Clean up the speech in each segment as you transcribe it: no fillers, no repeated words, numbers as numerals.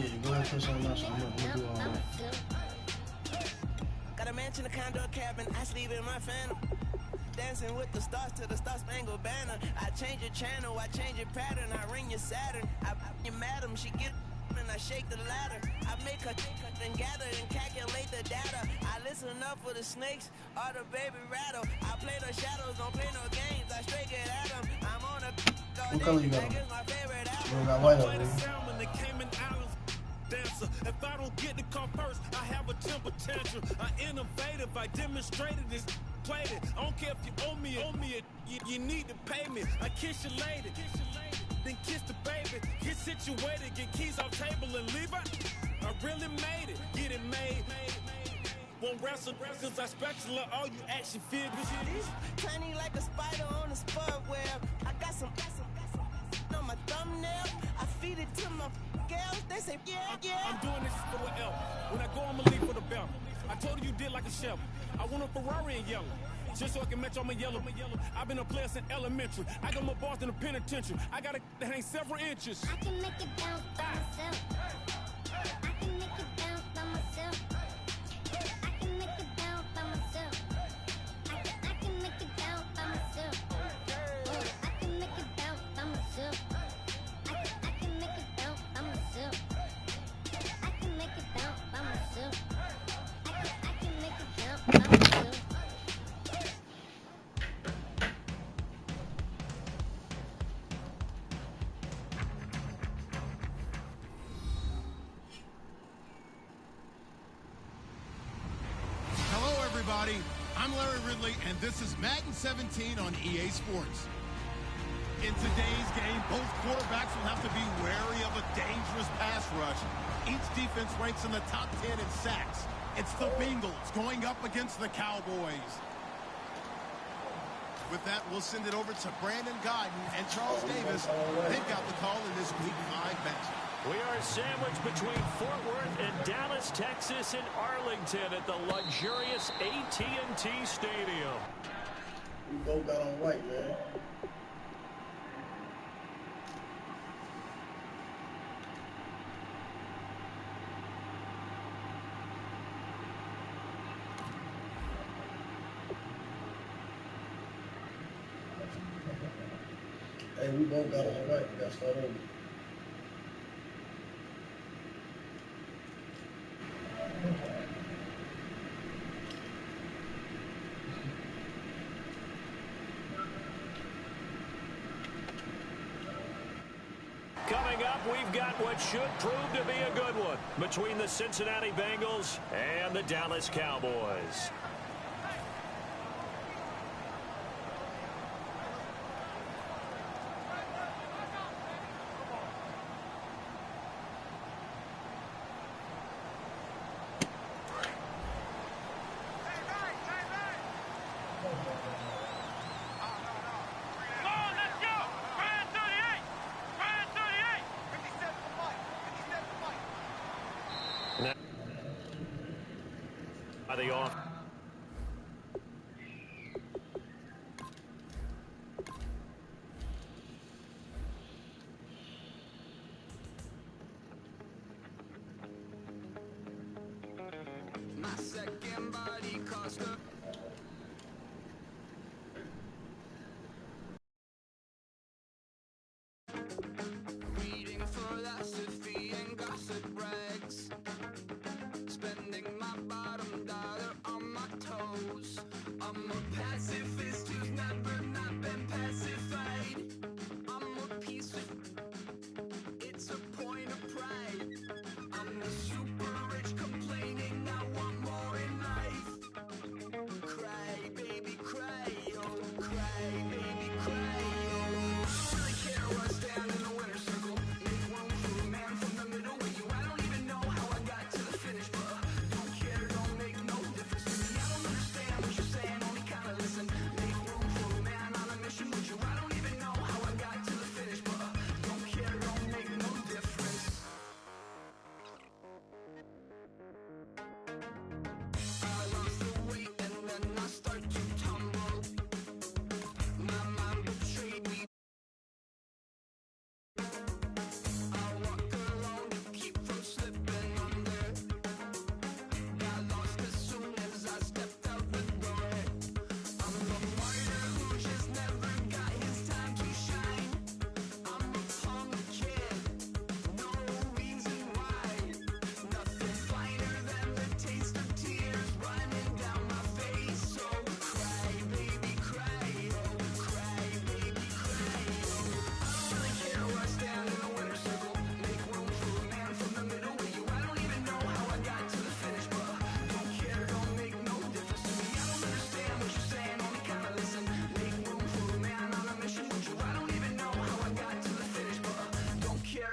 shit. Go ahead and put something else. I'm gonna do all that. Got a mansion, a condo, a cabin. I sleep in my phantom. Dancing with the stars to the star-spangled banner. I change your channel, I change your pattern. I ring your Saturn. I your madam, she get and I shake the ladder. I make her and gather and calculate the data. I listen up for the snakes or the baby rattle. I play the shadows, don't play no games. I straight get at them. I'm on a what color you got on? my favorite album. You got white on, dancer. If I don't get the car first, I have a temper tantrum. I innovative, I demonstrated this, played it. I don't care if you owe me it, you need to pay me. I kiss your lady, then kiss the baby. Get situated, get keys off table and leave it. I really made it, get it made. Won't wrestle, cause I spatula all you action figures. Tiny like a spider on a spud web. I got some on my thumbnail. I feed it to my girls. They say, yeah. I'm doing this for the L. When I go, I'ma leave for the belt. I told you did like a chef. I want a Ferrari in yellow, just so I can match all my yellow. I've been a player since elementary. I got more bars than a penitentiary. I got a that hang several inches. I can make it bounce by myself. I can make it bounce by myself. I can make it bounce by myself. I can make it bounce by myself. I can make it bounce by myself. I can make it bounce by myself. I can make it bounce by myself. I can make it bounce by myself. Hello, everybody. I'm Larry Ridley, and this is Madden 17 on EA Sports. In today's game, both quarterbacks will have to be wary of a dangerous pass rush. Each defense ranks in the top 10 in sacks. It's the Bengals going up against the Cowboys. With that, we'll send it over to Brandon Guyton and Charles Davis. They've got the call in this Week 5 matchup. We are sandwiched between Fort Worth and Dallas, Texas, and Arlington at the luxurious AT&T Stadium. We both got on white, man. Hey, we both got on white. We got to start over. Coming up, we've got what should prove to be a good one between the Cincinnati Bengals and the Dallas Cowboys. By the off. My second body cost a reading philosophy and gossip rags, spending my bottom dollar on my toes. I'm a pacifist who's never not been pacified. I'm a piece of, it's a point of pride. I'm the super rich complaining I want more in life.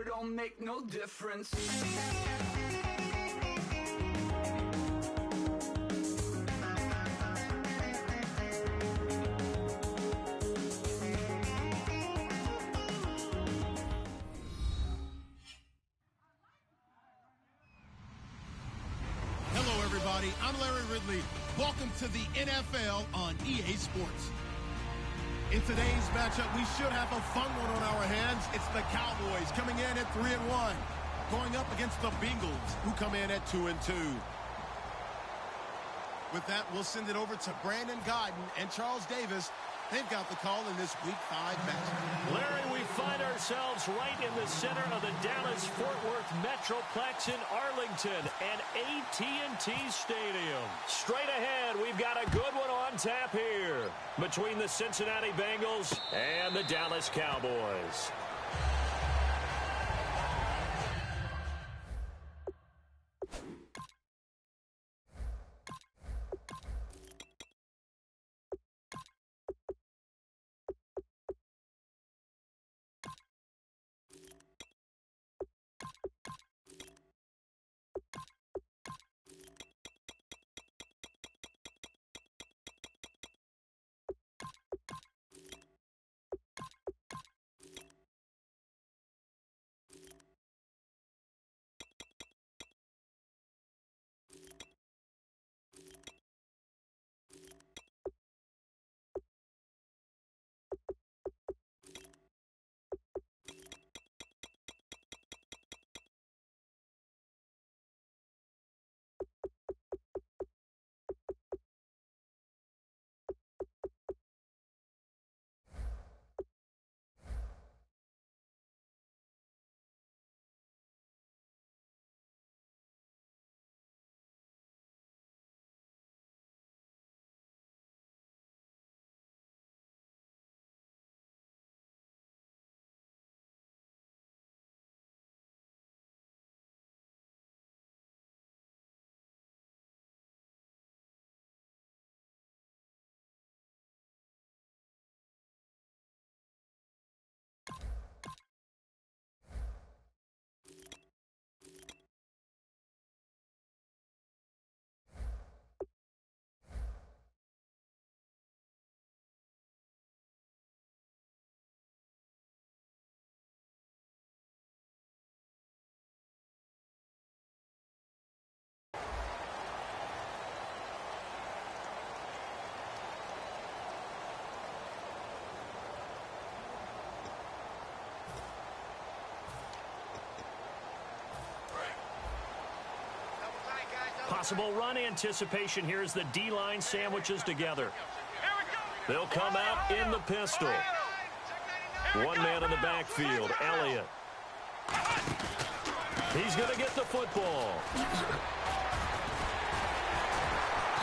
don't make no difference. Hello, everybody. I'm Larry Ridley. Welcome to the NFL on EA Sports. In today's matchup, we should have a fun one on our hands. It's the Cowboys coming in at 3-1, going up against the Bengals, who come in at 2-2. With that, we'll send it over to Brandon Godden and Charles Davis. They've got the call in this Week 5 matchup. Larry, we find ourselves right in the center of the Dallas-Fort Worth Metroplex in Arlington and AT&T Stadium. Straight ahead, we've got a good one on tap here between the Cincinnati Bengals and the Dallas Cowboys. Possible run anticipation here as the D-line sandwiches together. They'll come out in the pistol. One man in the backfield, Elliott. He's going to get the football.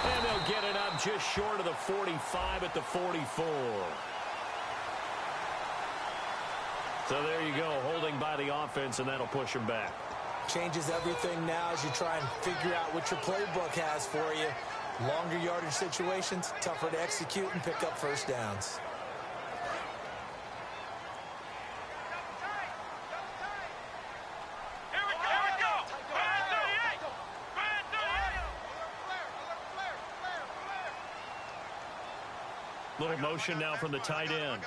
And they'll get it up just short of the 45 at the 44. So there you go, holding by the offense, and that'll push him back. Changes everything now as you try and figure out what your playbook has for you. Longer yardage situations, tougher to execute and pick up first downs. Little motion now from the tight end.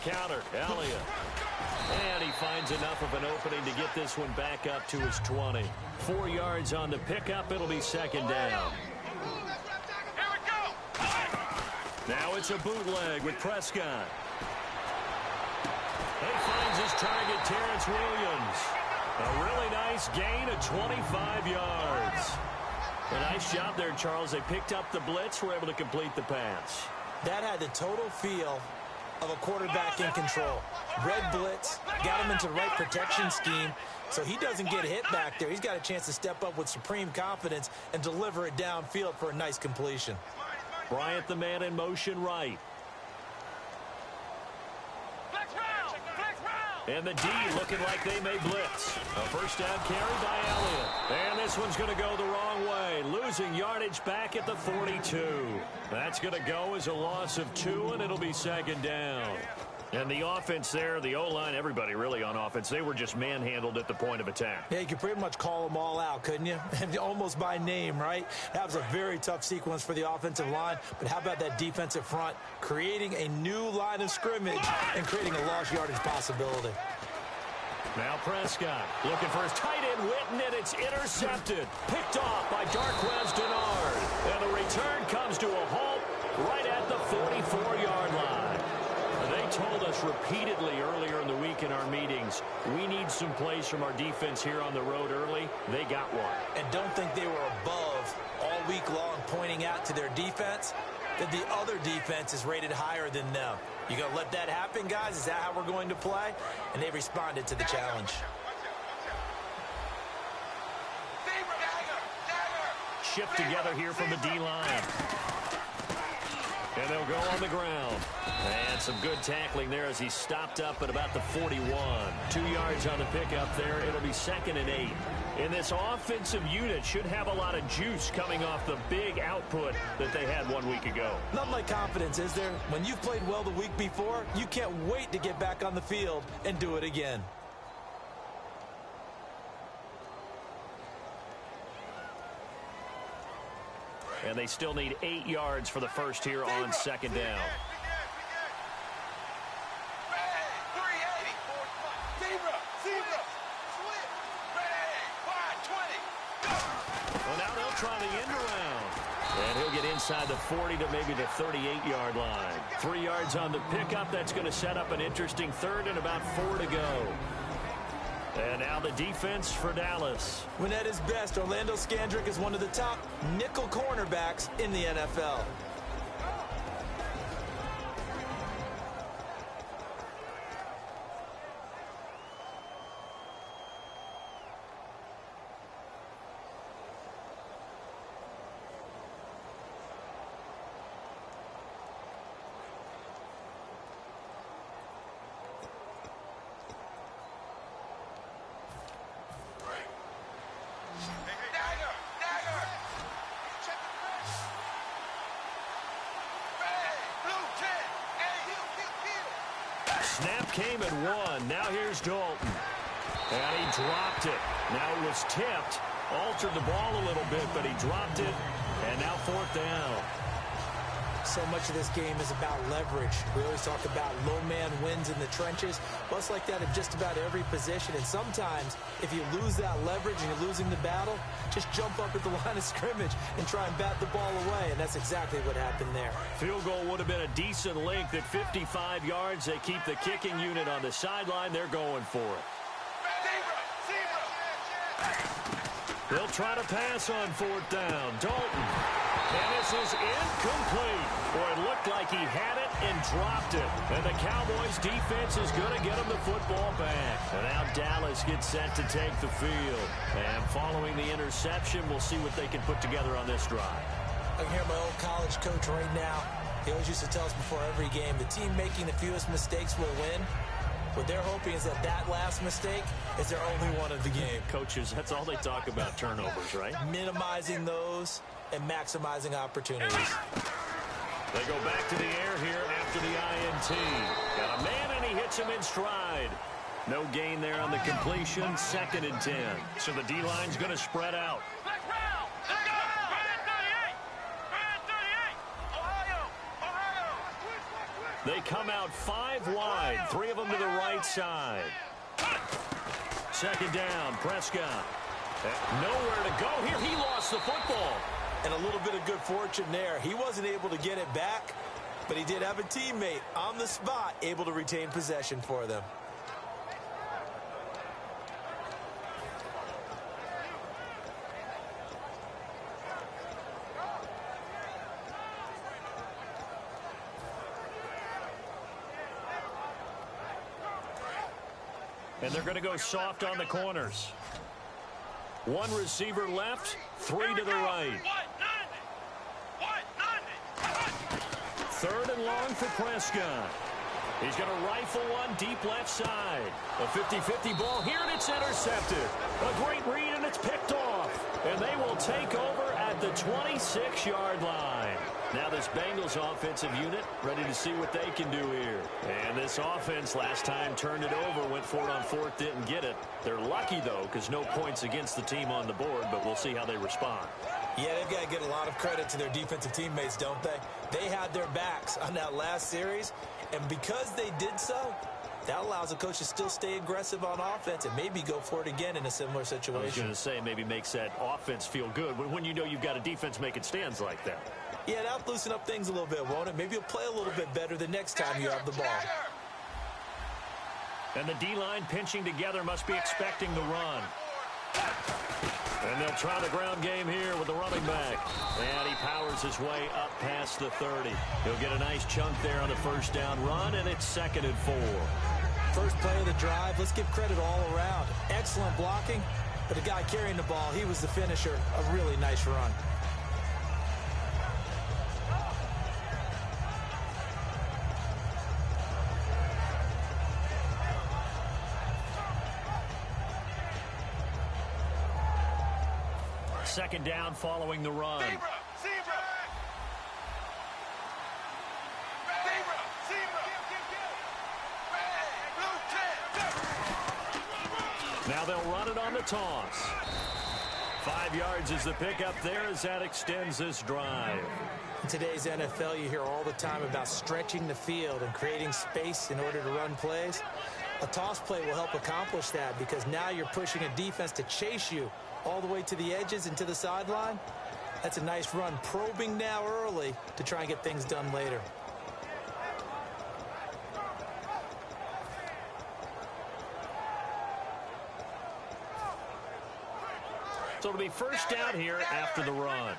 Counter, Elliott. And he finds enough of an opening to get this one back up to his 20. 4 yards on the pickup. It'll be second down. Now it's a bootleg with Prescott. He finds his target, Terrence Williams. A really nice gain of 25 yards. A nice job there, Charles. They picked up the blitz, were able to complete the pass. That had the total feel of a quarterback in control. Red blitz, got him into the right protection scheme, so he doesn't get hit back there. He's got a chance to step up with supreme confidence and deliver it downfield for a nice completion. Bryant, the man in motion right. And the D looking like they may blitz. A first down carry by Elliott. And this one's going to go the wrong way, losing yardage back at the 42. That's going to go as a loss of 2, and it'll be second down. And the offense there, the O-line, everybody really on offense, they were just manhandled at the point of attack. Yeah, you could pretty much call them all out, couldn't you? Almost by name, right? That was a very tough sequence for the offensive line. But how about that defensive front creating a new line of scrimmage and creating a lost yardage possibility? Now Prescott looking for his tight end, Witten, and it's intercepted. Picked off by Darquez Denard. And the return comes to a halt right at the 44-yard line. They told us repeatedly earlier in the week in our meetings, we need some plays from our defense here on the road early. They got one. And don't think they were above all week long pointing out to their defense that the other defense is rated higher than them. You going to let that happen, guys? Is that how we're going to play? And they responded to the challenge. Shift together here from the D-line. And they'll go on the ground. And some good tackling there as he stopped up at about the 41. 2 yards on the pickup there. It'll be 2nd and 8. And this offensive unit should have a lot of juice coming off the big output that they had 1 week ago. Nothing like confidence, is there? When you've played well the week before, you can't wait to get back on the field and do it again. And they still need 8 yards for the first here on second down. Well, now they'll try the end around. And he'll get inside the 40 to maybe the 38-yard line. 3 yards on the pickup. That's going to set up an interesting third and about 4 to go. And now the defense for Dallas. When at his best, Orlando Scandrick is one of the top nickel cornerbacks in the NFL. Snap came at 1. Now here's Dalton. And he dropped it. Now it was tipped. Altered the ball a little bit, but he dropped it. And now 4th down. So much of this game is about leverage. We always talk about low man wins in the trenches. Well, it's like that in just about every position. And sometimes, if you lose that leverage and you're losing the battle, just jump up at the line of scrimmage and try and bat the ball away. And that's exactly what happened there. Field goal would have been a decent length at 55 yards. They keep the kicking unit on the sideline. They're going for it. They'll try to pass on 4th down. Dalton. And this is incomplete. Boy, it looked like he had it and dropped it. And the Cowboys defense is going to get him the football back. And now Dallas gets set to take the field. And following the interception, we'll see what they can put together on this drive. I can hear my old college coach right now. He always used to tell us before every game, the team making the fewest mistakes will win. What they're hoping is that that last mistake is their only one of the game. Coaches, that's all they talk about, turnovers, right? Minimizing those and maximizing opportunities. They go back to the air here after the INT. Got a man, and he hits him in stride. No gain there on the completion. 2nd and 10. So the D-line's going to spread out. They come out 5 wide. 3 of them to the right side. 2nd down, Prescott. Nowhere to go here. He lost the football. And a little bit of good fortune there. He wasn't able to get it back, but he did have a teammate on the spot able to retain possession for them. And they're going to go soft on the corners. 1 receiver left, 3 to the right. 3rd and long for Prescott. He's going to rifle one deep left side. A 50-50 ball here, and it's intercepted. A great read, and it's picked off. take over at the 26-yard line. Now this Bengals offensive unit ready to see what they can do here. And this offense last time turned it over, went for it on fourth, didn't get it. They're lucky, though, because no points against the team on the board, but we'll see how they respond. Yeah, they've got to give a lot of credit to their defensive teammates, don't they? They had their backs on that last series, and because they did so, that allows the coach to still stay aggressive on offense and maybe go for it again in a similar situation. I was going to say, maybe makes that offense feel good when you know you've got a defense making stands like that. Yeah, that'll loosen up things a little bit, won't it? Maybe you'll play a little bit better the next time you have the ball. And the D-line pinching together must be expecting the run. And they'll try the ground game here with the running back. And he powers his way up past the 30. He'll get a nice chunk there on the first down run, and it's 2nd and 4. First play of the drive, let's give credit all around. Excellent blocking, but the guy carrying the ball, he was the finisher. A really nice run. Second down following the run. Now they'll run it on the toss. 5 yards is the pickup there as that extends this drive. In today's NFL, you hear all the time about stretching the field and creating space in order to run plays. A toss play will help accomplish that because now you're pushing a defense to chase you all the way to the edges and to the sideline. That's a nice run, probing now early to try and get things done later. So it'll be first down here after the run.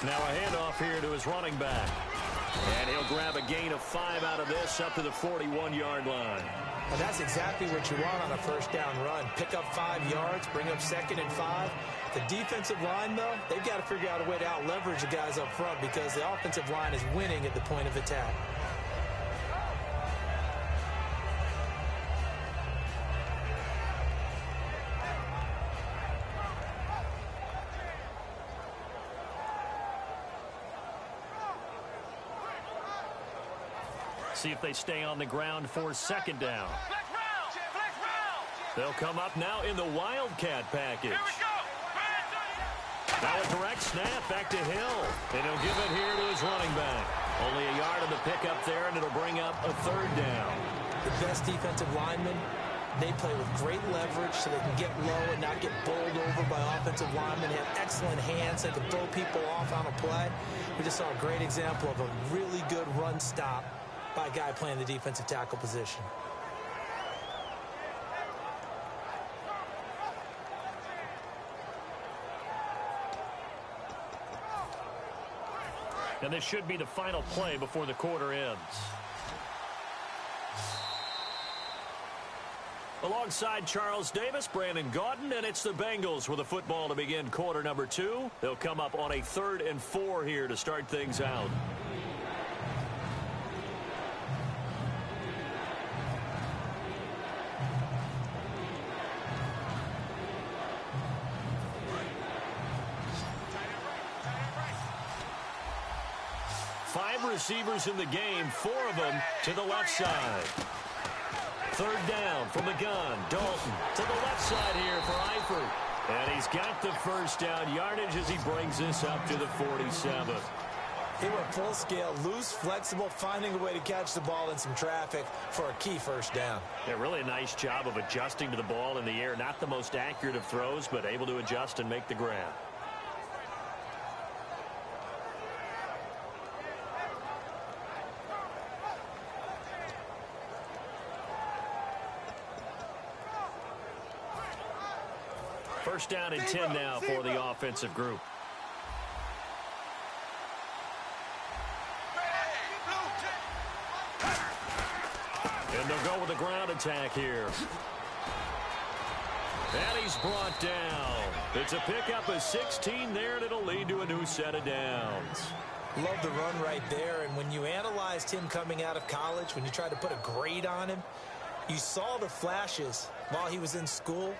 Now a handoff here to his running back. And he'll grab a gain of 5 out of this up to the 41-yard line. And that's exactly what you want on a first down run. Pick up 5 yards, bring up 2nd and 5. The defensive line, though, they've got to figure out a way to out-leverage the guys up front because the offensive line is winning at the point of attack. See if they stay on the ground for second down. They'll come up now in the Wildcat package. Now a direct snap back to Hill. And he'll give it here to his running back. Only a yard of the pickup there, and it'll bring up a 3rd down. The best defensive linemen, they play with great leverage so they can get low and not get bowled over by offensive linemen. They have excellent hands. They can throw people off on a play. We just saw a great example of a really good run stop by a guy playing the defensive tackle position. And this should be the final play before the quarter ends. Alongside Charles Davis, Brandon Gaudin, and it's the Bengals with the football to begin quarter number 2. They'll come up on a 3rd and 4 here to start things out. Receivers in the game, 4 of them to the left side. 3rd down from the gun. Dalton to the left side here for Eifert. And he's got the first down yardage as he brings this up to the 47. He went full scale, loose, flexible, finding a way to catch the ball in some traffic for a key first down. Yeah, really a nice job of adjusting to the ball in the air. Not the most accurate of throws, but able to adjust and make the grab. First down and 10 now for the offensive group. And they'll go with a ground attack here. And he's brought down. It's a pickup of 16 there, and it'll lead to a new set of downs. Love the run right there, and when you analyzed him coming out of college, when you tried to put a grade on him, You saw the flashes while he was in school,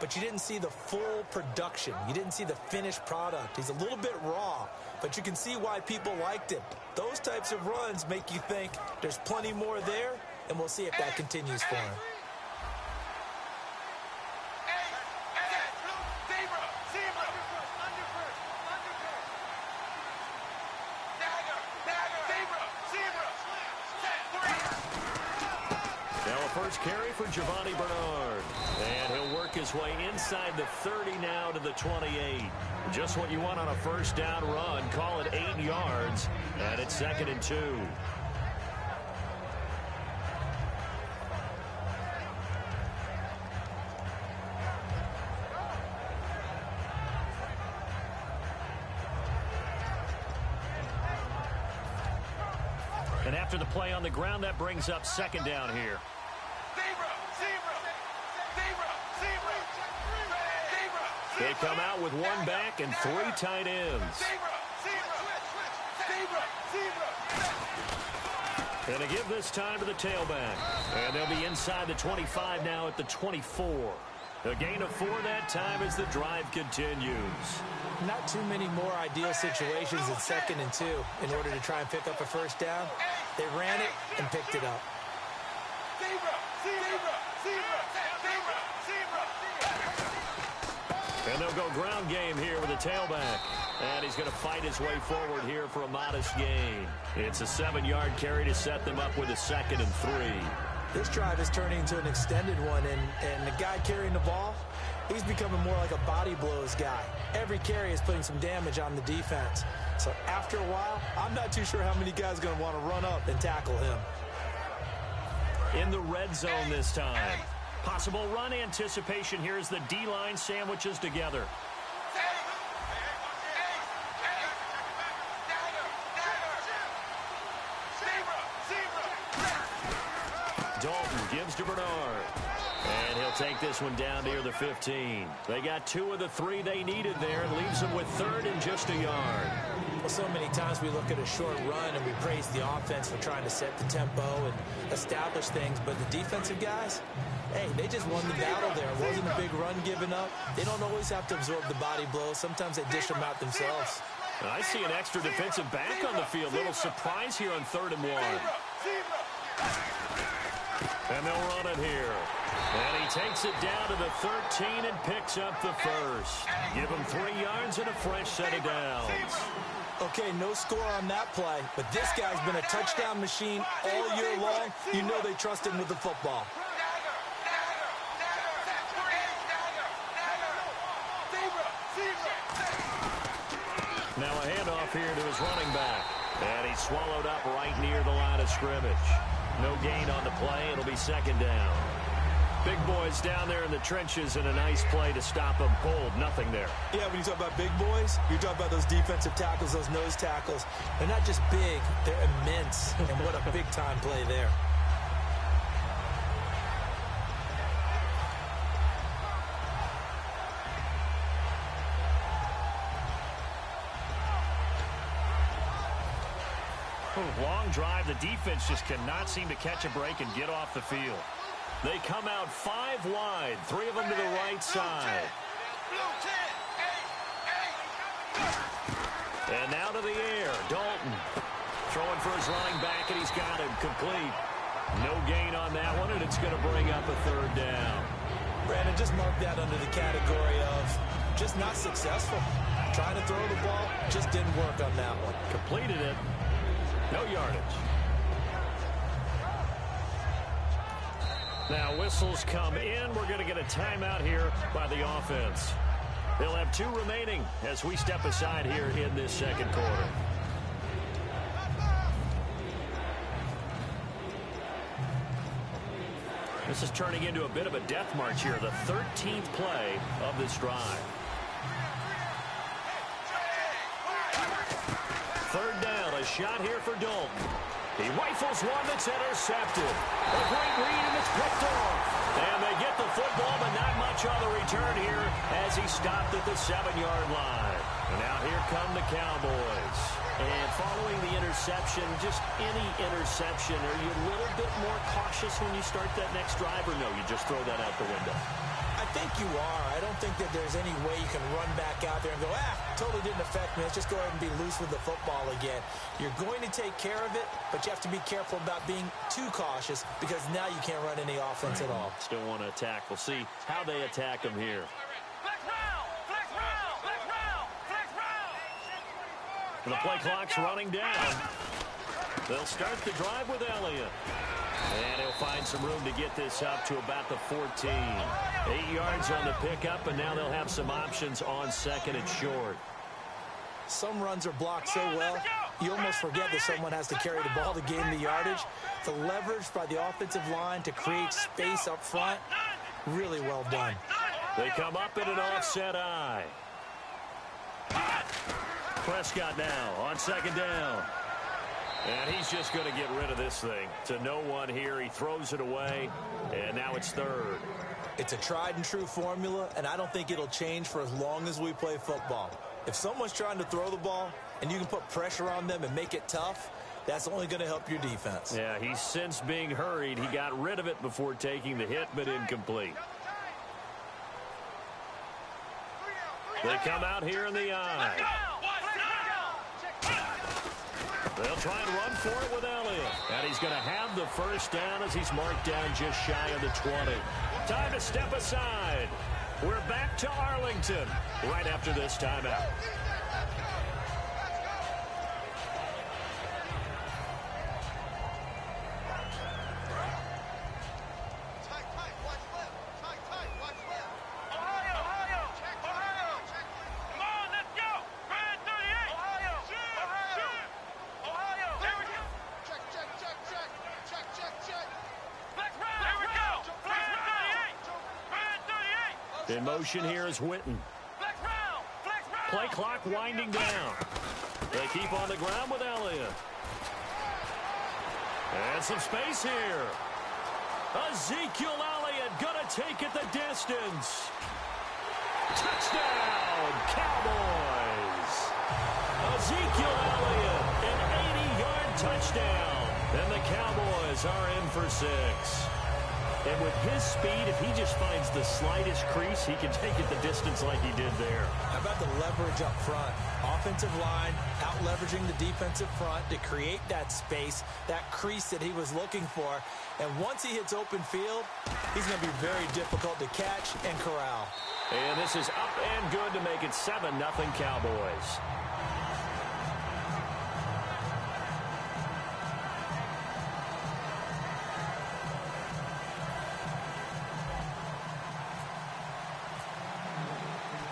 but you didn't see the full production. You didn't see the finished product. He's a little bit raw, but you can see why people liked him. Those types of runs make you think there's plenty more there, and we'll see if that continues for him. First carry for Giovanni Bernard. And he'll work his way inside the 30 now to the 28. Just what you want on a first down run. Call it 8 yards. And it's 2nd and 2. And after the play on the ground, that brings up 2nd down here. They come out with 1 back and 3 tight ends. And a give this time to the tailback. And they'll be inside the 25 now at the 24. A gain of 4 that time as the drive continues. Not too many more ideal situations in 2nd and 2 in order to try and pick up a first down. They ran it and picked it up. And they'll go ground game here with a tailback. And he's going to fight his way forward here for a modest gain. It's a 7-yard carry to set them up with a 2nd and 3. This drive is turning into an extended one, and the guy carrying the ball, he's becoming more like a body blows guy. Every carry is putting some damage on the defense. So after a while, I'm not too sure how many guys are going to want to run up and tackle him. In the red zone this time. Possible run anticipation here as the D-line sandwiches together. Dalton gives to Bernard. And he'll take this one down near the 15. They got 2 of the 3 they needed there and leaves them with 3rd and just a yard. Well, so many times we look at a short run and we praise the offense for trying to set the tempo and establish things, but the defensive guys, hey, they just won the battle there. It wasn't a big run given up. They don't always have to absorb the body blows. Sometimes they dish them out themselves. I see an extra defensive back on the field. Little surprise here on 3rd and 1. And they'll run it here. And he takes it down to the 13 and picks up the first. Give him 3 yards and a fresh set of downs. Okay, no score on that play, but this guy's been a touchdown machine all year long. You know they trust him with the football. Now a handoff here to his running back. And he's swallowed up right near the line of scrimmage. No gain on the play. It'll be 2nd down. Big boys down there in the trenches and a nice play to stop them cold. Nothing there. Yeah, when you talk about big boys, you're talking about those defensive tackles, those nose tackles. They're not just big, they're immense. And what a big-time play there. Long drive. The defense just cannot seem to catch a break and get off the field. They come out 5 wide, 3 of them to the right side. And now to the air. Dalton throwing for his running back, and he's got him complete. No gain on that one, and it's going to bring up a 3rd down. Brandon, just mark that under the category of just not successful. Trying to throw the ball, just didn't work on that one. Completed it. No yardage. Now whistles come in. We're going to get a timeout here by the offense. They'll have 2 remaining as we step aside here in this 2nd quarter. This is turning into a bit of a death march here, the 13th play of this drive. 3rd down, a shot here for Dalton. He rifles one that's intercepted. A great read, and it's picked off. And they get the football, but not much on the return here as he stopped at the 7-yard line. And now here come the Cowboys. And following the interception, just any interception, are you a little bit more cautious cautious when you start that next drive, or no, you just throw that out the window? I think you are. I don't think that there's any way you can run back out there and go, totally didn't affect me. Let's just go ahead and be loose with the football again. You're going to take care of it, but you have to be careful about being too cautious because now you can't run any offense at all. Still want to attack. We'll see how they attack them here. And the play clock's running down. They'll start the drive with Elliott. And he'll find some room to get this up to about the 14. 8 yards on the pickup, and now they'll have some options on second and short. Some runs are blocked so well, you almost forget that someone has to carry the ball to gain the yardage. The leverage by the offensive line to create space up front, really well done. They come up in an offset eye. Prescott now on second down. And he's just going to get rid of this thing. To no one here. He throws it away, and now it's third. It's a tried-and-true formula, and I don't think it'll change for as long as we play football. If someone's trying to throw the ball and you can put pressure on them and make it tough, that's only going to help your defense. Yeah, he's since being hurried. He got rid of it before taking the hit, but incomplete. They come out here in the eye. They'll try and run for it with Elliott. And he's going to have the first down as he's marked down just shy of the 20. Time to step aside. We're back to Arlington right after this timeout. In motion here is Witten. Play clock winding down. They keep on the ground with Elliott. And some space here. Ezekiel Elliott gonna take it the distance. Touchdown, Cowboys. Ezekiel Elliott, an 80-yard touchdown. And the Cowboys are in for 6. And with his speed, if he just finds the slightest crease, he can take it the distance like he did there. How about the leverage up front? Offensive line out-leveraging the defensive front to create that space, that crease that he was looking for. And once he hits open field, he's going to be very difficult to catch and corral. And this is up and good to make it 7-0 Cowboys.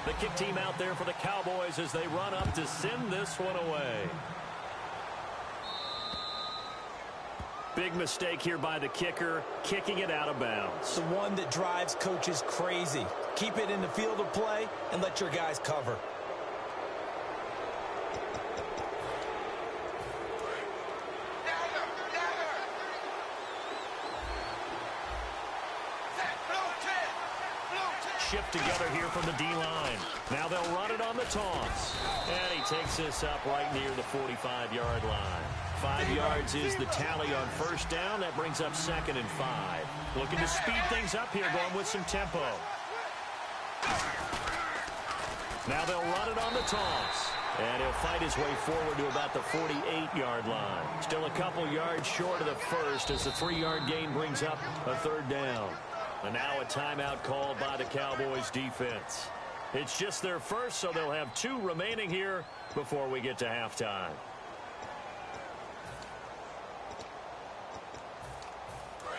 The kick team out there for the Cowboys as they run up to send this one away. Big mistake here by the kicker, kicking it out of bounds. The one that drives coaches crazy. Keep it in the field of play and let your guys cover. Shift together here from the D-line. Now they'll run it on the toss. And he takes this up right near the 45-yard line. 5 yards is the tally on first down. That brings up 2nd and 5. Looking to speed things up here, going with some tempo. Now they'll run it on the toss. And he'll fight his way forward to about the 48-yard line. Still a couple yards short of the first as the 3-yard gain brings up a 3rd down. And now a timeout called by the Cowboys defense. It's just their first, so they'll have 2 remaining here before we get to halftime.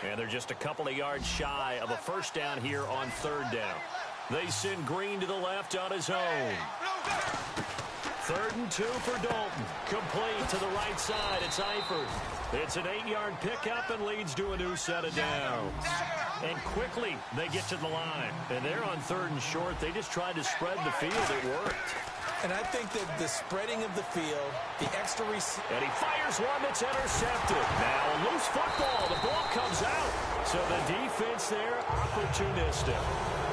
And they're just a couple of yards shy of a first down here on 3rd down. They send Green to the left on his own. 3rd and 2 for Dalton. Complete to the right side. It's Eifert. It's an 8-yard pickup and leads to a new set of downs. And quickly they get to the line. And they're on 3rd and short. They just tried to spread the field. It worked. And I think that the spreading of the field, the extra and he fires one that's intercepted. Now a loose football. The ball comes out. So the defense there, opportunistic.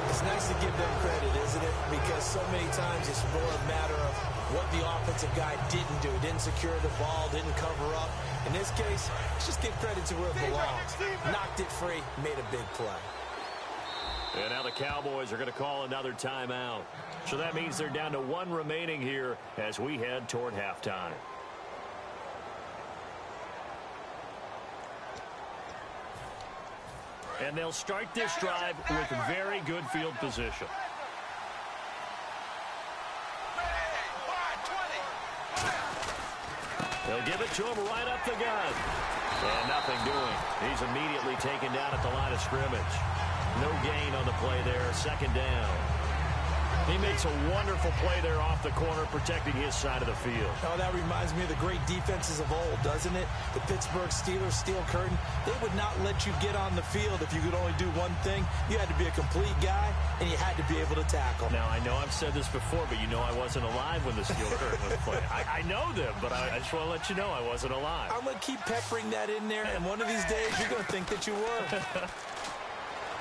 It's nice to give them credit, isn't it? Because so many times it's more a matter of what the offensive guy didn't do. Didn't secure the ball, didn't cover up. In this case, let's just give credit to where it belongs. Knocked it free, made a big play. And now the Cowboys are going to call another timeout. So that means they're down to 1 remaining here as we head toward halftime. And they'll start this drive with very good field position. They'll give it to him right up the gut. And nothing doing. He's immediately taken down at the line of scrimmage. No gain on the play there. 2nd down. He makes a wonderful play there off the corner, protecting his side of the field. Oh, that reminds me of the great defenses of old, doesn't it? The Pittsburgh Steelers, steel curtain. They would not let you get on the field if you could only do one thing. You had to be a complete guy, and you had to be able to tackle. Now, I know I've said this before, but you know I wasn't alive when the steel curtain was playing. I know them, but I just want to let you know I wasn't alive. I'm going to keep peppering that in there, and one of these days you're going to think that you were.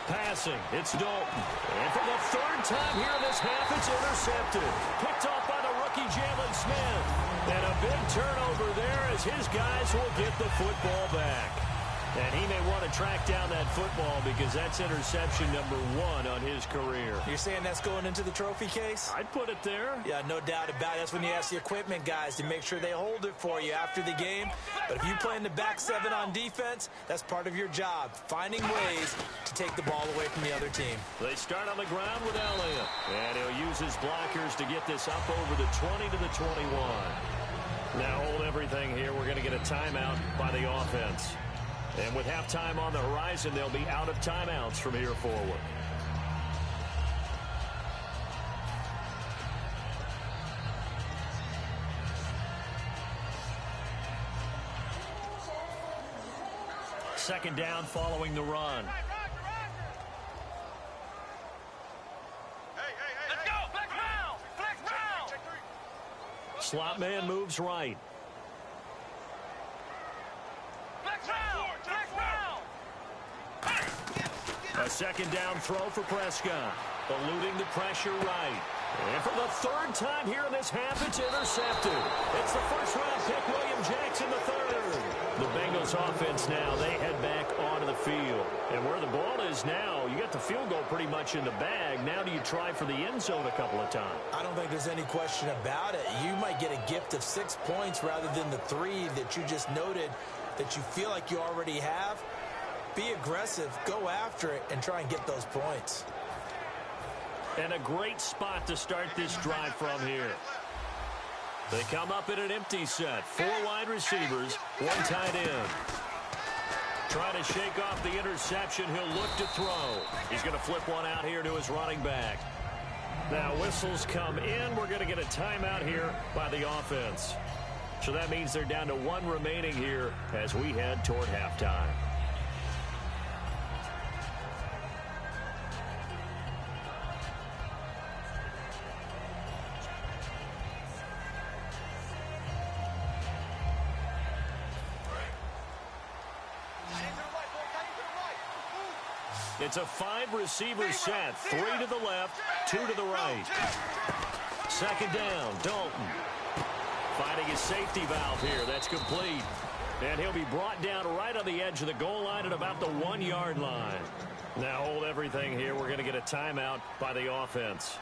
Passing, it's Dalton. And for the 3rd time here in this half, it's intercepted. Picked off by the rookie Jalen Smith. And a big turnover there as his guys will get the football back. And he may want to track down that football because that's interception number 1 on his career. You're saying that's going into the trophy case? I'd put it there. Yeah, no doubt about it. That's when you ask the equipment guys to make sure they hold it for you after the game. But if you play in the back 7 on defense, that's part of your job, finding ways to take the ball away from the other team. They start on the ground with Elliott. And he'll use his blockers to get this up over the 20 to the 21. Now hold everything here. We're going to get a timeout by the offense. And with halftime on the horizon, they'll be out of timeouts from here forward. Second down following the run. Let's go! Flex round! Flex round! Slot man moves right. A 2nd down throw for Prescott. Eluding the pressure right. And for the 3rd time here in this half, it's intercepted. It's the 1st-round pick, William Jackson, the 3rd. The Bengals offense now, they head back onto the field. And where the ball is now, you got the field goal pretty much in the bag. Now do you try for the end zone a couple of times? I don't think there's any question about it. You might get a gift of 6 points rather than the 3 that you just noted that you feel like you already have. Be aggressive, go after it, and try and get those points. And a great spot to start this drive from here. They come up in an empty set. 4 wide receivers, 1 tight end. Trying to shake off the interception. He'll look to throw. He's going to flip one out here to his running back. Now whistles come in. We're going to get a timeout here by the offense. So that means they're down to 1 remaining here as we head toward halftime. It's a 5-receiver set. 3 to the left, 2 to the right. 2nd down, Dalton. Finding his safety valve here. That's complete. And he'll be brought down right on the edge of the goal line at about the 1-yard line. Now hold everything here. We're going to get a timeout by the offense.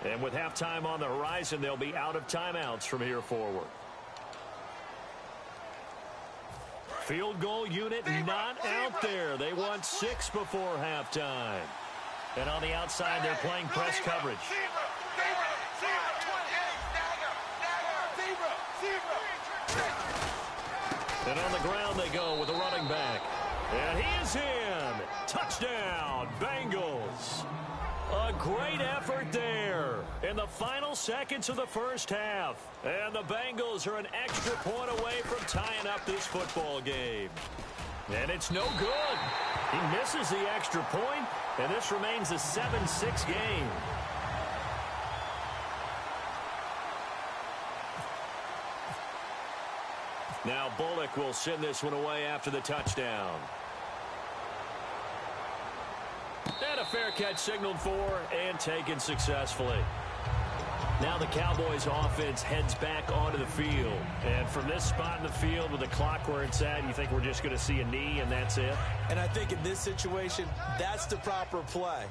And with halftime on the horizon, they'll be out of timeouts from here forward. Field goal unit not out there. They want 6 before halftime. And on the outside, they're playing press coverage. And on the ground they go with a running back. And he is in. Touchdown, Bengals. A great effort there in the final seconds of the first half. And the Bengals are an extra point away from tying up this football game. And it's no good. He misses the extra point, and this remains a 7-6 game. Now Bullock will send this one away after the touchdown. fair catch signaled for and taken successfully. Now the Cowboys offense heads back onto the field. And from this spot in the field with the clock where it's at, you think we're just going to see a knee and that's it? And I think in this situation, that's the proper play.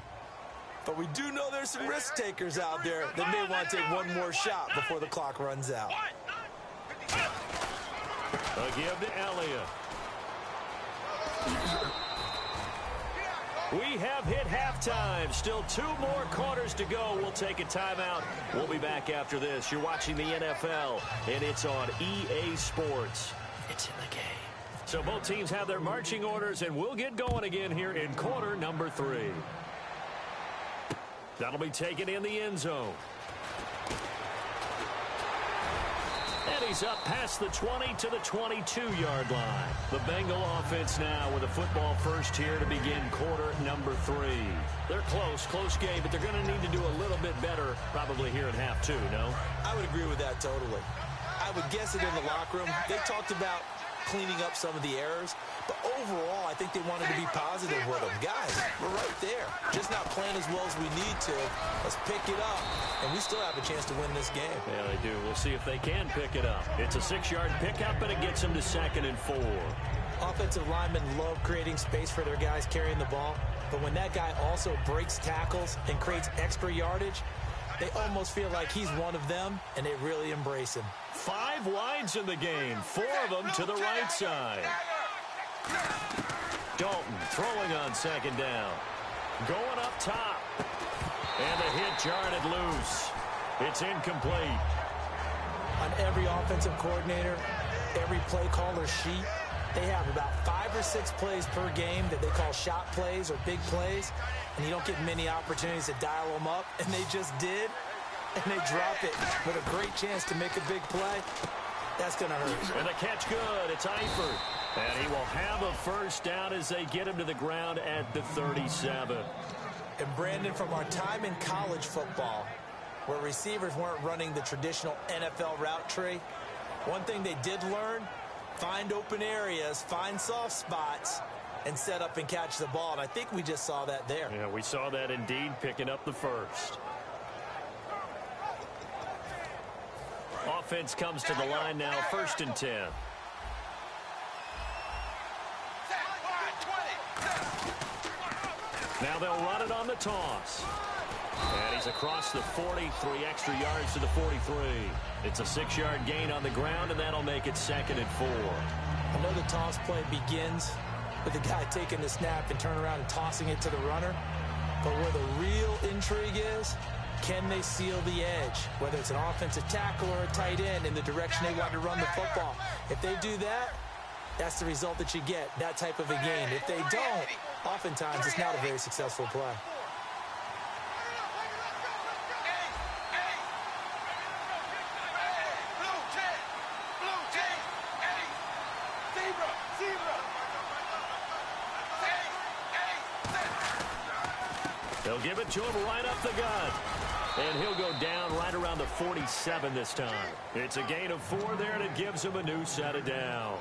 But we do know there's some risk takers out there that may want to take one more shot before the clock runs out. A give to Elliott. We have hit halftime. Still 2 more quarters to go. We'll take a timeout. We'll be back after this. You're watching the NFL, and it's on EA Sports. It's in the game. So both teams have their marching orders, and we'll get going again here in quarter number 3. That'll be taken in the end zone. And he's up past the 20 to the 22-yard line. The Bengal offense now with a football first here to begin quarter number 3. They're close game, but they're going to need to do a little bit better probably here in half 2, no? I would agree with that totally. I would guess it in the locker room. They talked about cleaning up some of the errors, but overall, I think they wanted to be positive with them. Guys, we're right there. Just not playing as well as we need to. Let's pick it up, and we still have a chance to win this game. Yeah, they do. We'll see if they can pick it up. It's a 6-yard pickup, and it gets them to 2nd and 4. Offensive linemen love creating space for their guys carrying the ball, but when that guy also breaks tackles and creates extra yardage, they almost feel like he's one of them, and they really embrace him. 5 wides in the game, 4 of them to the right side. Dalton throwing on 2nd down. Going up top. And the hit jarred it loose. It's incomplete. On every offensive coordinator, every play caller sheet, they have about 5 or 6 plays per game that they call shot plays or big plays, and you don't get many opportunities to dial them up, and they just did, and they drop it with a great chance to make a big play. That's going to hurt. And the catch good. It's Eifert. And he will have a first down as they get him to the ground at the 37. And Brandon, from our time in college football, where receivers weren't running the traditional NFL route tree, one thing they did learn, find open areas, find soft spots, and set up and catch the ball. And I think we just saw that there. Yeah, we saw that indeed, picking up the first. Offense comes to the line now, 1st and 10. Now they'll run it on the toss. And he's across the 40, 3 extra yards to the 43. It's a 6-yard gain on the ground, and that'll make it 2nd and 4. I know the toss play begins with the guy taking the snap and turning around and tossing it to the runner. But where the real intrigue is, can they seal the edge? Whether it's an offensive tackle or a tight end in the direction they want to run the football. If they do that, that's the result that you get, that type of a gain. If they don't, oftentimes it's not a very successful play. They'll give it to him right up the gut. And he'll go down right around the 47 this time. It's a gain of 4 there, and it gives him a new set of downs.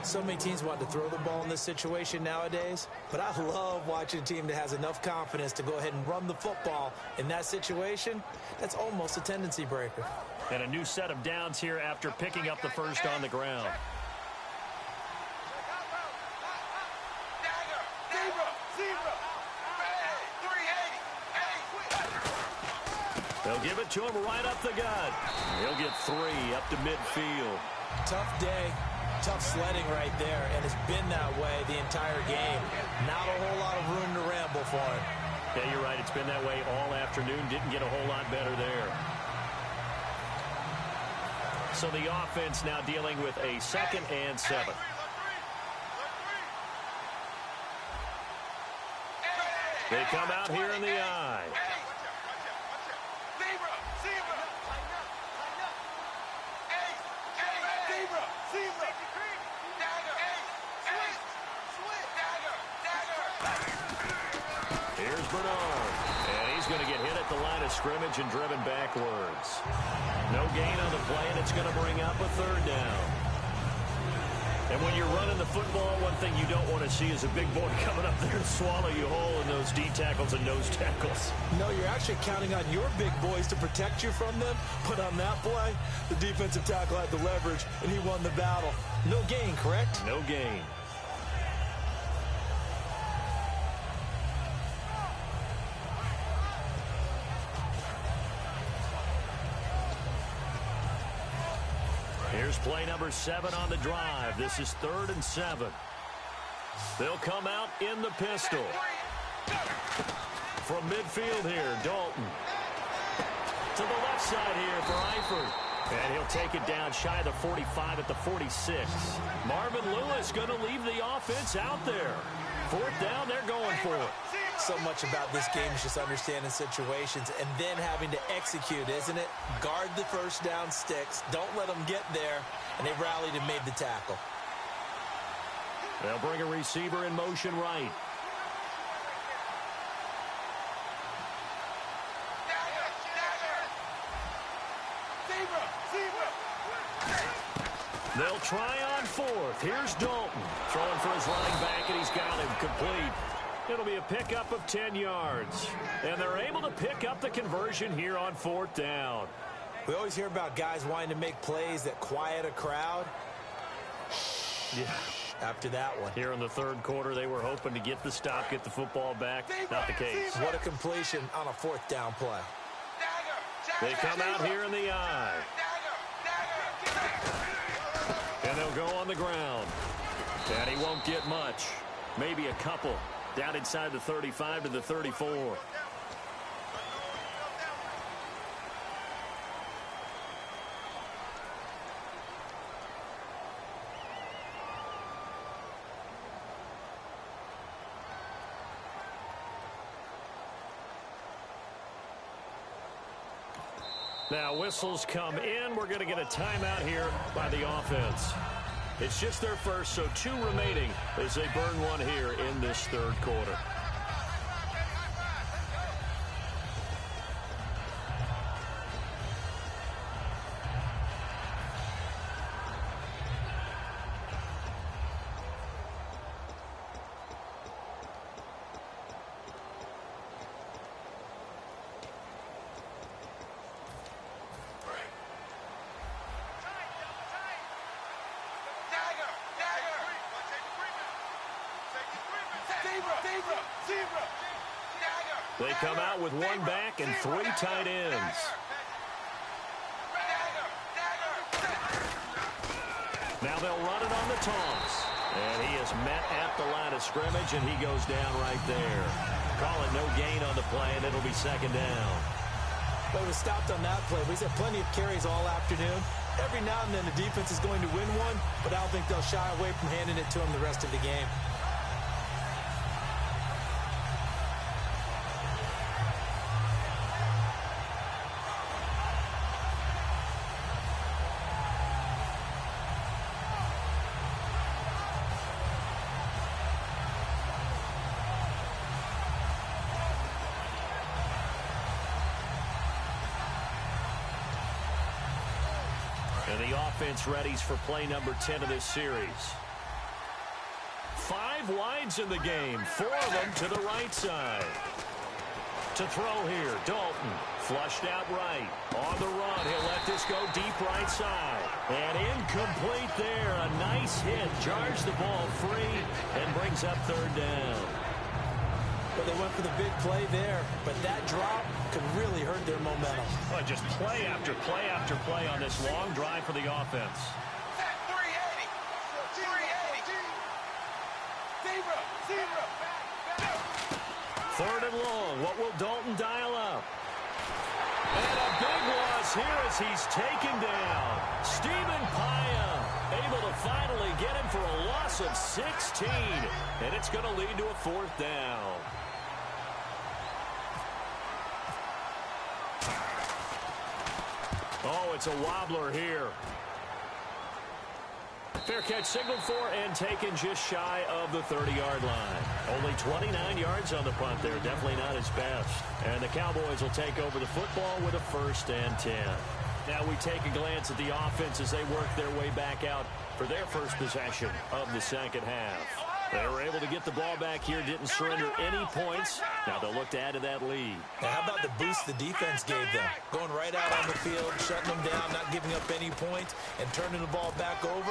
So many teams want to throw the ball in this situation nowadays, but I love watching a team that has enough confidence to go ahead and run the football in that situation. That's almost a tendency breaker. And a new set of downs here after picking up the first on the ground. They'll give it to him right up the gut. He'll get 3 up to midfield. Tough day, tough sledding right there, and it's been that way the entire game. Not a whole lot of room to ramble for him. Yeah, you're right. It's been that way all afternoon. Didn't get a whole lot better there. So the offense now dealing with a 2nd and 7. They come out here in the eye. Here's Bernard, and he's going to get hit at the line of scrimmage and driven backwards. No gain on the play, and it's going to bring up a 3rd down. And when you're running the football, one thing you don't want to see is a big boy coming up there and swallow you whole in those D tackles and nose tackles. No, you're actually counting on your big boys to protect you from them. But on that play, the defensive tackle had the leverage, and he won the battle. No gain, correct? No gain. Here's play number 7 on the drive. This is 3rd and 7. They'll come out in the pistol. From midfield here, Dalton. To the left side here for Eifert. And he'll take it down shy of the 45 at the 46. Marvin Lewis going to leave the offense out there. 4th down, they're going for it. So much about this game is just understanding situations and then having to execute, isn't it? Guard the first down sticks. Don't let them get there. And they rallied and made the tackle. They'll bring a receiver in motion right. They'll try on 4th. Here's Dalton. Throwing for his running back, and he's got him complete. It'll be a pickup of 10 yards. And they're able to pick up the conversion here on 4th down. We always hear about guys wanting to make plays that quiet a crowd. Yeah. After that one. Here in the 3rd quarter, they were hoping to get the stop, get the football back. Not the case. What a completion on a 4th down play. They come out here in the eye. And they'll go on the ground. And he won't get much. Maybe a couple. Down inside the 35 to the 34. Now whistles come in. We're going to get a timeout here by the offense. It's just their first, so 2 remaining as they burn one here in this 3rd quarter. They come out with 1 back and 3 tight ends. Now they'll run it on the toss. And he is met at the line of scrimmage, and he goes down right there. Call it no gain on the play, and it'll be 2nd down. Well, he was stopped on that play, but he's had plenty of carries all afternoon. Every now and then the defense is going to win one, but I don't think they'll shy away from handing it to him the rest of the game. And the offense readies for play number 10 of this series. 5 wides in the game, 4 of them to the right side. To throw here, Dalton, flushed out right. On the run, he'll let this go deep right side. And incomplete there, a nice hit, jars the ball free, and brings up 3rd down. Well, they went for the big play there, but that drop could really hurt their momentum. Well, just play after play after play on this long drive for the offense. 3rd and long. What will Dalton dial up? And a big loss here as he's taken down. Stephen Paya able to finally get him for a loss of 16. And it's going to lead to a 4th down. Oh, it's a wobbler here. Fair catch signaled for and taken just shy of the 30-yard line. Only 29 yards on the punt there. Definitely not his best. And the Cowboys will take over the football with a 1st and 10. Now we take a glance at the offense as they work their way back out for their first possession of the second half. They were able to get the ball back here, didn't surrender any points. Now they'll look to add to that lead. Now, how about the boost the defense gave them? Going right out on the field, shutting them down, not giving up any points, and turning the ball back over.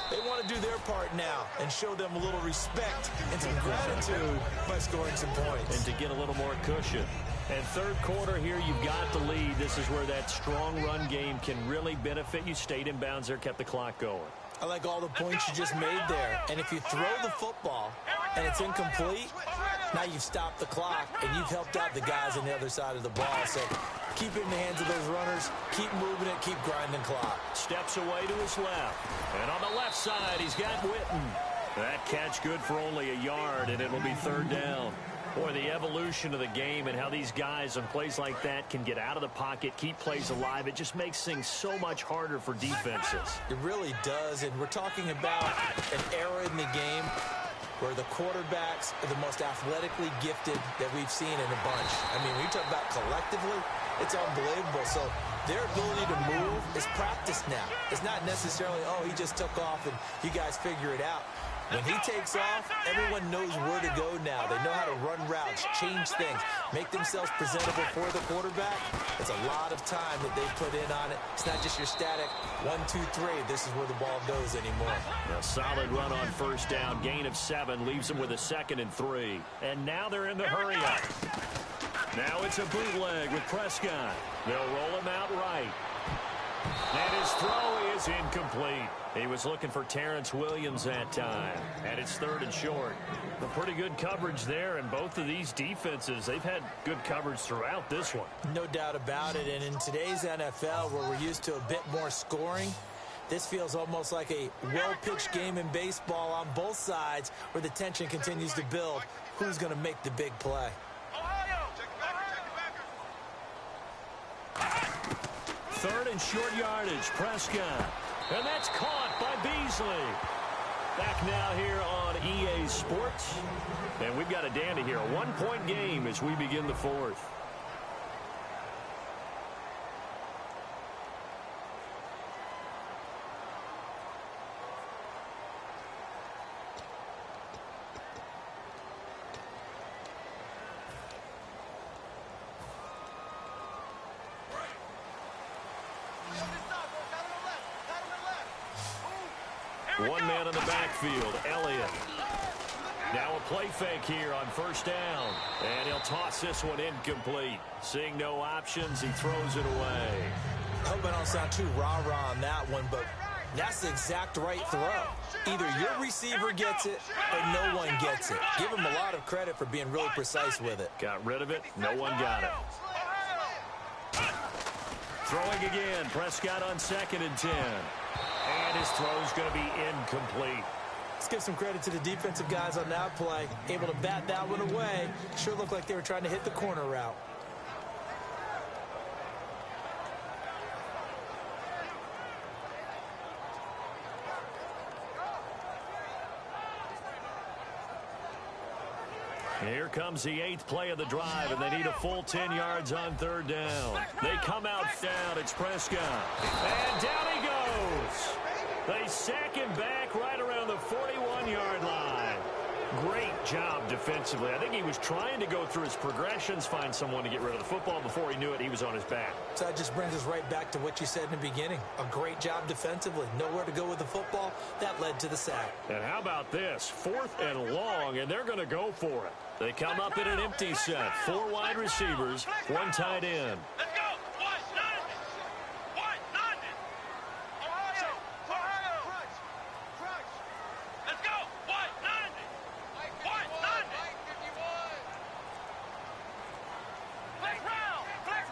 They want to do their part now and show them a little respect and some gratitude by scoring some points. And to get a little more cushion. And third quarter here, you've got the lead. This is where that strong run game can really benefit you. Stayed in bounds there, kept the clock going. I like all the points you just made there. And if you throw the football and it's incomplete, now you've stopped the clock and you've helped out the guys on the other side of the ball. So keep it in the hands of those runners. Keep moving it. Keep grinding clock. Steps away to his left. And on the left side, he's got Witten. That catch good for only a yard, and it'll be third down. Boy, the evolution of the game and how these guys on plays like that can get out of the pocket, keep plays alive, it just makes things so much harder for defenses. It really does, and we're talking about an era in the game where the quarterbacks are the most athletically gifted that we've seen in a bunch. I mean, when you talk about collectively, it's unbelievable. So their ability to move is practiced now. It's not necessarily, oh, he just took off and you guys figure it out. When he takes off, everyone knows where to go now. They know how to run routes, change things, make themselves presentable for the quarterback. It's a lot of time that they put in on it. It's not just your static 1, 2, 3. This is where the ball goes anymore. A solid run on first down. Gain of 7 leaves them with a 2nd and 3. And now they're in the hurry-up. Now it's a bootleg with Prescott. They'll roll him out right. And his throw is incomplete. He was looking for Terrence Williams that time. And it's 3rd and short. A pretty good coverage there, and both of these defenses, they've had good coverage throughout this one. No doubt about it. And in today's NFL, where we're used to a bit more scoring, this feels almost like a well-pitched game in baseball on both sides where the tension continues to build. Who's going to make the big play? 3rd and short yardage, Prescott. And that's caught by Beasley. Back now here on EA Sports. And we've got a dandy here. A 1-point game as we begin the 4th. One man in the backfield, Elliott. Now a play fake here on first down. And he'll toss this one incomplete. Seeing no options, he throws it away. I hope I don't sound too rah-rah on that one, but that's the exact right throw. Either your receiver gets it or no one gets it. Give him a lot of credit for being really precise with it. Got rid of it. No one got it. Throwing again. Prescott on 2nd and 10. And his throw's going to be incomplete. Let's give some credit to the defensive guys on that play. Able to bat that one away. Sure looked like they were trying to hit the corner route. Here comes the 8th play of the drive, and they need a full 10 yards on 3rd down. They come out down. It's Prescott. And down he goes. They sack him back right around the 41-yard line. Great job defensively. I think he was trying to go through his progressions, find someone to get rid of the football. Before he knew it, he was on his back. So that just brings us right back to what you said in the beginning. A great job defensively. Nowhere to go with the football. That led to the sack. And how about this? 4th and long, and they're going to go for it. They come up in an empty set. 4 wide receivers, 1 tight end. Let's go! Let's go!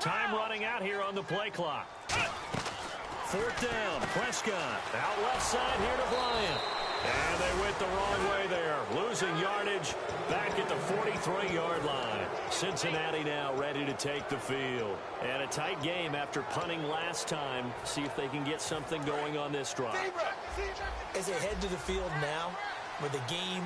Time running out here on the play clock. 4th down, Prescott. Out left side here to Bryant. And they went the wrong way there. Losing yardage back at the 43-yard line. Cincinnati now ready to take the field. And a tight game after punting last time. See if they can get something going on this drive. As they head to the field now, with the game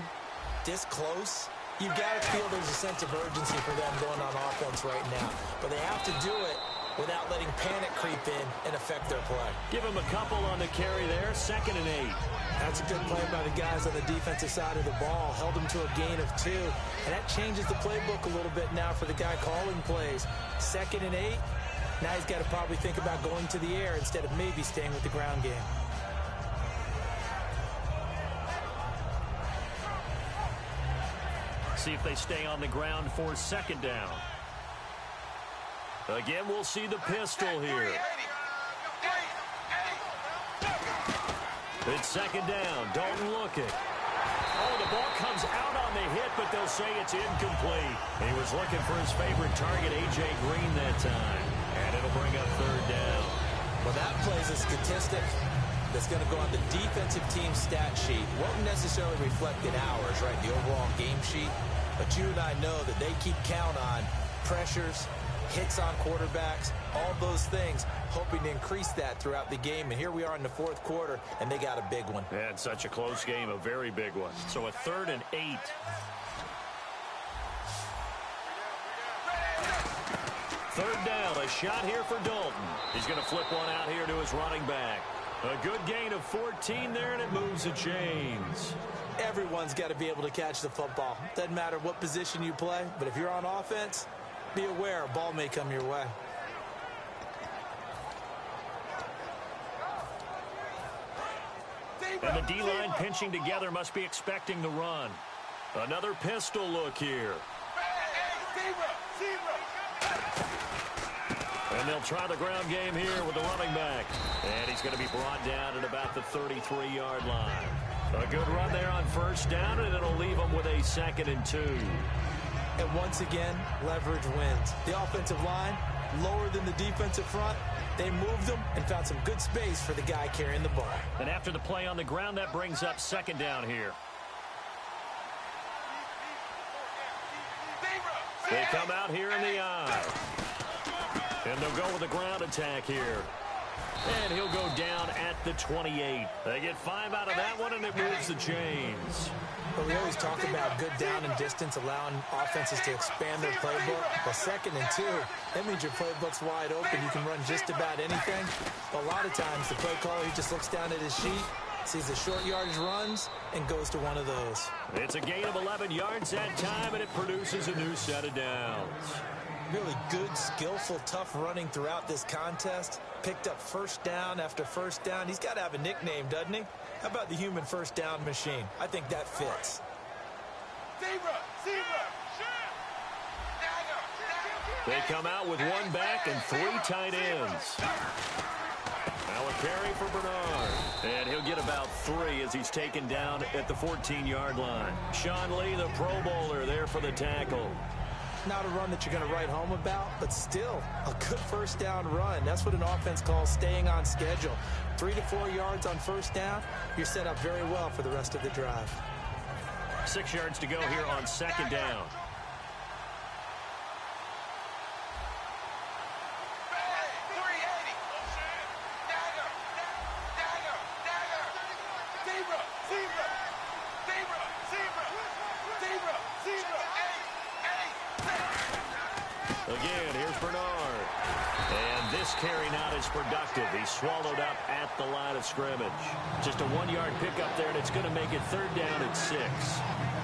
this close, you've got to feel there's a sense of urgency for them going on offense right now. But they have to do it without letting panic creep in and affect their play. Give him a couple on the carry there, 2nd and 8. That's a good play by the guys on the defensive side of the ball. Held them to a gain of 2. And that changes the playbook a little bit now for the guy calling plays. 2nd and 8. Now he's got to probably think about going to the air instead of maybe staying with the ground game. See if they stay on the ground for 2nd down. Again, we'll see the pistol here. It's 2nd down. Dalton looking. Oh, the ball comes out on the hit, but they'll say it's incomplete. He was looking for his favorite target, A.J. Green, that time. And it'll bring up 3rd down. Well, that plays a statistic that's going to go on the defensive team stat sheet. Won't necessarily reflect in ours, right, the overall game sheet. But you and I know that they keep count on pressures, hits on quarterbacks, all those things, hoping to increase that throughout the game. And here we are in the 4th quarter, and they got a big one. And such a close game, a very big one. So a 3rd and 8. Third down, a shot here for Dalton. He's going to flip one out here to his running back. A good gain of 14 there, and it moves the chains. Everyone's got to be able to catch the football. Doesn't matter what position you play, but if you're on offense, be aware a ball may come your way. And the D-line pinching together must be expecting the run. Another pistol look here. And they'll try the ground game here with the running back. And he's going to be brought down at about the 33-yard line. A good run there on 1st down, and it'll leave them with a 2nd and 2. And once again, leverage wins. The offensive line, lower than the defensive front. They moved them and found some good space for the guy carrying the ball. And after the play on the ground, that brings up 2nd down here. They come out here in the eye. And they'll go with a ground attack here. And he'll go down at the 28. They get 5 out of that one, and it moves the chains. But we always talk about good down and distance, allowing offenses to expand their playbook. Well, 2nd and 2, that means your playbook's wide open. You can run just about anything. But a lot of times, the play caller, he just looks down at his sheet, sees the short yardage runs, and goes to one of those. It's a gain of 11 yards that time, and it produces a new set of downs. Really good, skillful, tough running throughout this contest. Picked up 1st down after 1st down. He's got to have a nickname, doesn't he? How about the human 1st down machine? I think that fits. They come out with 1 back and 3 tight ends. Now a carry for Bernard. And he'll get about 3 as he's taken down at the 14-yard line. Sean Lee, the Pro Bowler, there for the tackle. Not a run that you're going to write home about, but still a good 1st down run. That's what an offense calls staying on schedule. 3 to 4 yards on 1st down, you're set up very well for the rest of the drive. 6 yards to go here on 2nd down. Again, here's Bernard. And this carry not as productive. He's swallowed up at the line of scrimmage. Just a 1-yard pickup there, and it's going to make it 3rd down and 6.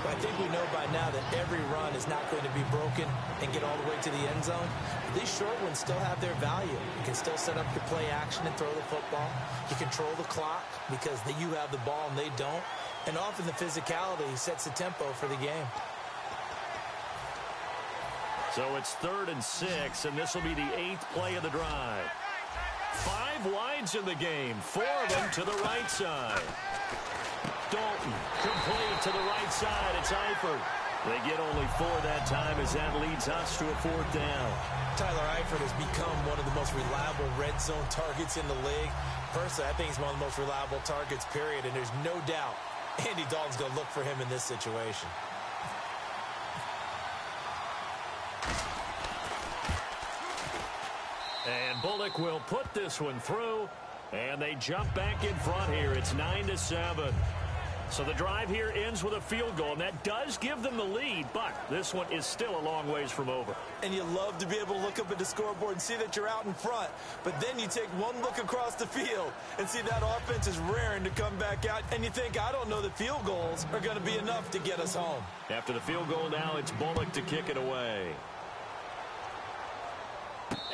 But I think we know by now that every run is not going to be broken and get all the way to the end zone. But these short ones still have their value. You can still set up your play action and throw the football. You control the clock because you have the ball and they don't. And often the physicality sets the tempo for the game. So it's 3rd and 6, and this will be the 8th play of the drive. 5 wides in the game, 4 of them to the right side. Dalton, complete to the right side. It's Eifert. They get only 4 that time as that leads us to a 4th down. Tyler Eifert has become one of the most reliable red zone targets in the league. Personally, I think he's one of the most reliable targets, period, and there's no doubt Andy Dalton's going to look for him in this situation. And Bullock will put this one through, and they jump back in front here. It's 9-7. So the drive here ends with a field goal, and that does give them the lead, but this one is still a long ways from over. And you love to be able to look up at the scoreboard and see that you're out in front, but then you take one look across the field and see that offense is raring to come back out, and you think, I don't know that field goals are going to be enough to get us home. After the field goal now, it's Bullock to kick it away.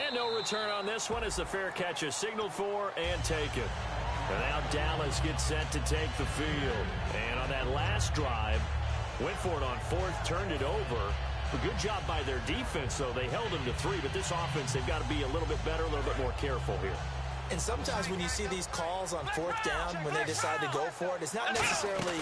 And no return on this one as the fair catch is signaled for and taken. And now Dallas gets set to take the field. And on that last drive, went for it on fourth, turned it over. A good job by their defense, though. They held them to 3, but this offense, they've got to be a little bit better, a little bit more careful here. And sometimes when you see these calls on fourth down, when they decide to go for it, it's not necessarily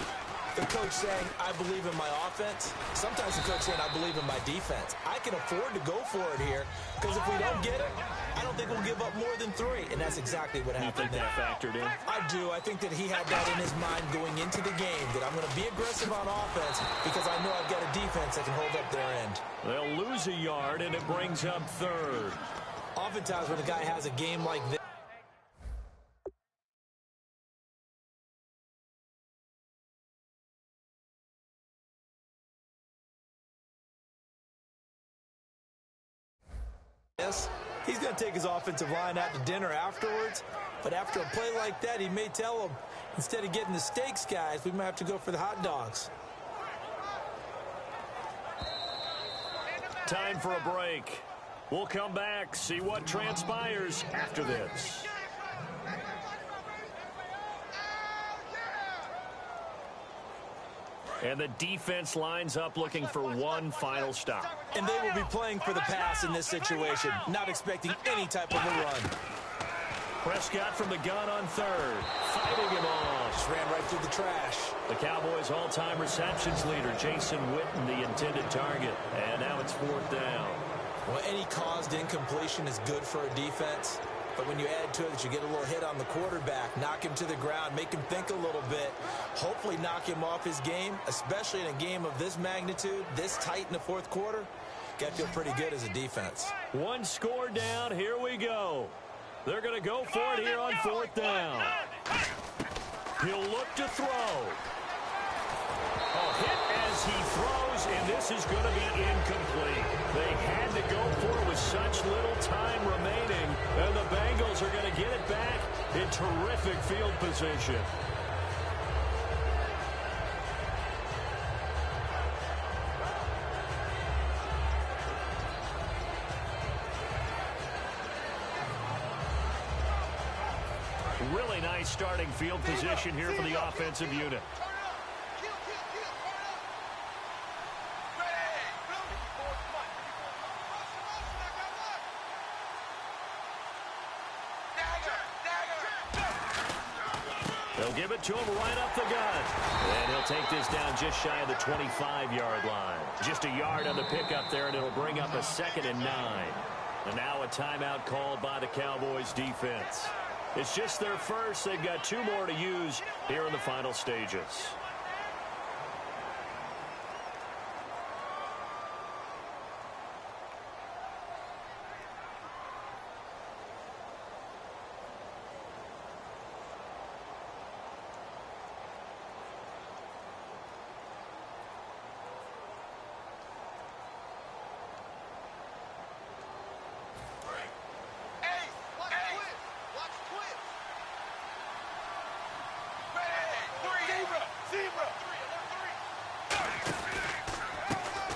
the coach saying, I believe in my offense. Sometimes the coach saying, I believe in my defense. I can afford to go for it here because if we don't get it, I don't think we'll give up more than 3. And that's exactly what happened. You think that factored in? I do. I think that he had that in his mind going into the game, that I'm going to be aggressive on offense because I know I've got a defense that can hold up their end. They'll lose a yard, and it brings up third. Oftentimes when a guy has a game like this, he's going to take his offensive line out to dinner afterwards. But after a play like that, he may tell him, instead of getting the steaks, guys, we might have to go for the hot dogs. Time for a break. We'll come back, see what transpires after this. And the defense lines up looking for one final stop. And they will be playing for the pass in this situation, not expecting any type of a run. Prescott from the gun on third, fighting him off. Just ran right through the trash. The Cowboys' all-time receptions leader, Jason Witten, the intended target. And now it's fourth down. Well, any caused incompletion is good for a defense. But when you add to it that you get a little hit on the quarterback, knock him to the ground, make him think a little bit, hopefully knock him off his game, especially in a game of this magnitude, this tight in the fourth quarter, got to feel pretty good as a defense. One score down, here we go. They're going to go for it here on fourth down. He'll look to throw. A hit as he throws, and this is going to be incomplete. They had to go for it with such little time remaining, and the Bengals are going to get it back in terrific field position. Really nice starting field position here for the offensive unit. They'll give it to him right up the gut. And he'll take this down just shy of the 25-yard line. Just a yard on the pickup there, and it'll bring up a 2nd and 9. And now a timeout called by the Cowboys defense. It's just their first. They've got 2 more to use here in the final stages.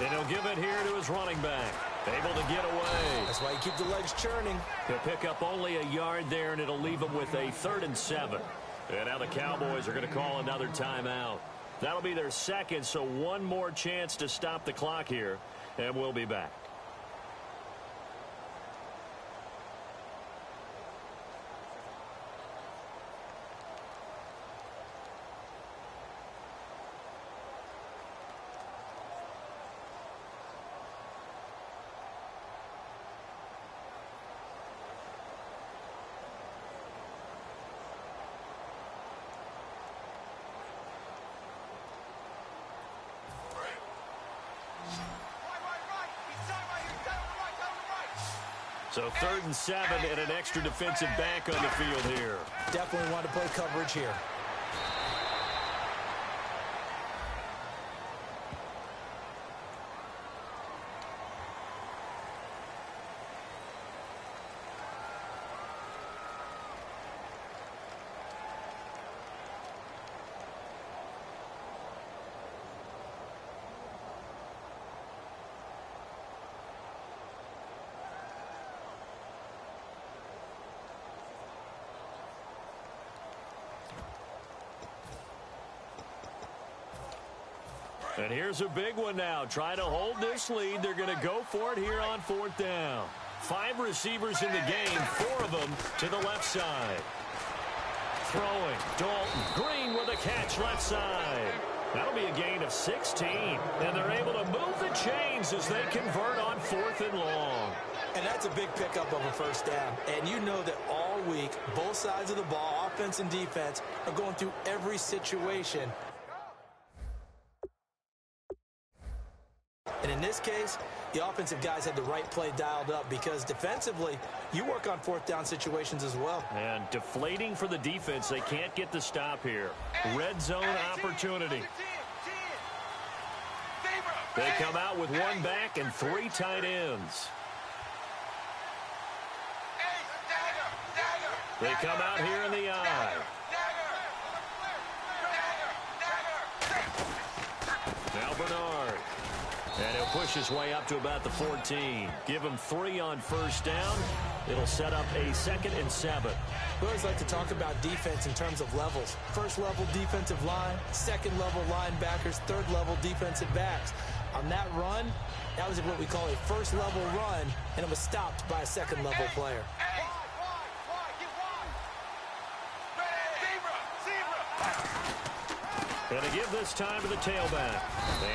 And he'll give it here to his running back. Able to get away. That's why you keep the legs churning. He'll pick up only a yard there, and it'll leave him with a 3rd and 7. And now the Cowboys are going to call another timeout. That'll be their 2nd, so one more chance to stop the clock here, and we'll be back. So 3rd and 7 and an extra defensive back on the field here. Definitely want to play coverage here. And here's a big one now. Trying to hold this lead. They're going to go for it here on 4th down. 5 receivers in the game, 4 of them to the left side. Throwing, Dalton. Green with a catch left side. That'll be a gain of 16. And they're able to move the chains as they convert on 4th and long. And that's a big pickup of a first down. And you know that all week, both sides of the ball, offense and defense, are going through every situation. And in this case, the offensive guys had the right play dialed up because defensively, you work on 4th down situations as well. And deflating for the defense. They can't get the stop here. Red zone opportunity. They come out with 1 back and 3 tight ends. They come out here in the eye. Now Bernard. And he'll push his way up to about the 14. Give him 3 on first down. It'll set up a 2nd and 7. We always like to talk about defense in terms of levels. First level defensive line, 2nd level linebackers, 3rd level defensive backs. On that run, that was what we call a first level run, and it was stopped by a 2nd level player. Going to give this time to the tailback.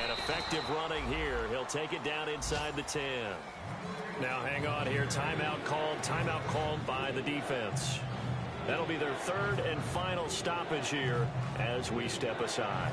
And effective running here. He'll take it down inside the 10. Now hang on here. Timeout called by the defense. That'll be their 3rd and final stoppage here as we step aside.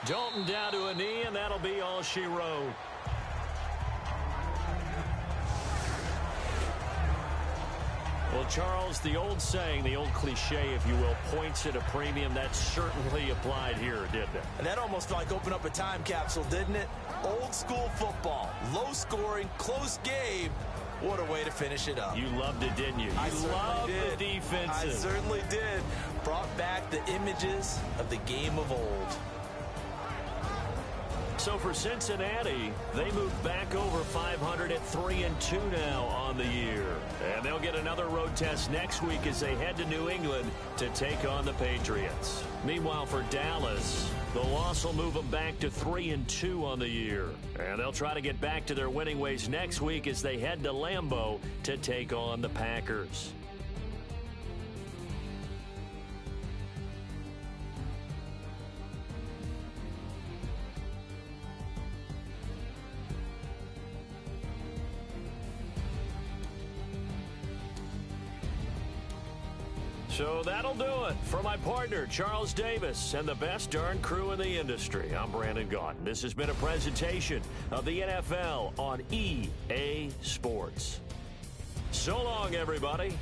Dalton down to a knee, and that'll be all she wrote. Well, Charles, the old saying, the old cliche, if you will, points at a premium, that certainly applied here, didn't it? And that almost like opened up a time capsule, didn't it? Old school football, low scoring, close game. What a way to finish it up. You loved it, didn't you? I loved did. The defensive. I certainly did. Brought back the images of the game of old. So for Cincinnati, they move back over 500 at 3-2 now on the year. And they'll get another road test next week as they head to New England to take on the Patriots. Meanwhile, for Dallas, the loss will move them back to 3-2 on the year. And they'll try to get back to their winning ways next week as they head to Lambeau to take on the Packers. So that'll do it. For my partner, Charles Davis, and the best darn crew in the industry, I'm Brandon Gaudin. This has been a presentation of the NFL on EA Sports. So long, everybody.